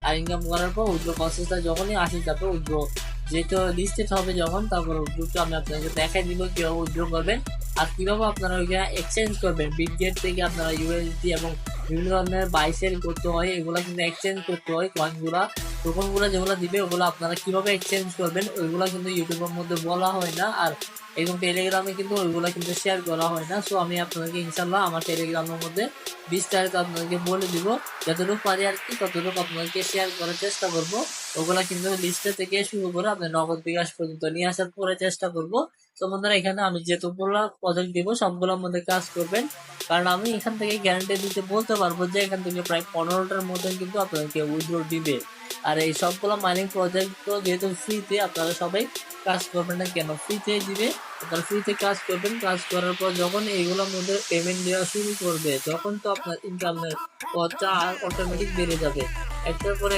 আর income করার পর withdraw প্রসেসটা যখনই আসে যাবে উইথড্র যেটা লিস্টেড হবে যখন, তারপর উইথড্রটা আমি আপনাকে দেখাই দিব কিভাবে উইথড্র করবেন আর কিভাবে আপনারা ওইখানে এক্সচেঞ্জ করবেন। বিটগেট থেকে আপনারা ইউএসডি এবং বিভিন্ন ধরনের বাই সেল করতে হয়, এগুলা কিন্তু এক্সচেঞ্জ করতে হয়। টোকনগুলো যেগুলো দিবে ওগুলো আপনারা কিভাবে এক্সচেঞ্জ করবেন ওইগুলো কিন্তু ইউটিউবের মধ্যে বলা হয় না, আর এবং টেলিগ্রামে কিন্তু ওইগুলো কিন্তু শেয়ার করা হয় না। সো আমি আপনাদেরকে ইনশাল্লাহ আমার টেলিগ্রামের মধ্যে বিস্তারিত আপনাদেরকে বলে দিব, যতটুকু পারি আর কি ততটুকু আপনাদেরকে শেয়ার করার চেষ্টা করব। ওগুলা কিন্তু লিস্টে থেকে শুরু করে আপনার নগদ বিকাশ পর্যন্ত নিয়ে আসার পরে চেষ্টা করব। তো বন্ধুরা এখানে আমি যেতগুলো প্রজেক্ট দিব সবগুলোর মধ্যে কাজ করবেন, কারণ আমি এখান থেকে গ্যারান্টি দিতে বলতে পারবো যে এখান থেকে প্রায় 15টার মতন কিন্তু আপনাদেরকে উইথড্র দিবে। আর এই সবগুলো মাইনিং প্রজেক্ট তো যেহেতু ফ্রিতে, আপনারা সবাই কাজ করবেন না কেন, ফ্রিতে দিবে, আপনারা ফ্রিতে কাজ করবেন। কাজ করার পর যখন এইগুলোর মধ্যে পেমেন্ট দেওয়া শুরু করবে তখন তো আপনার ইনকামের পথটা অটোমেটিক বেড়ে যাবে একটার পরে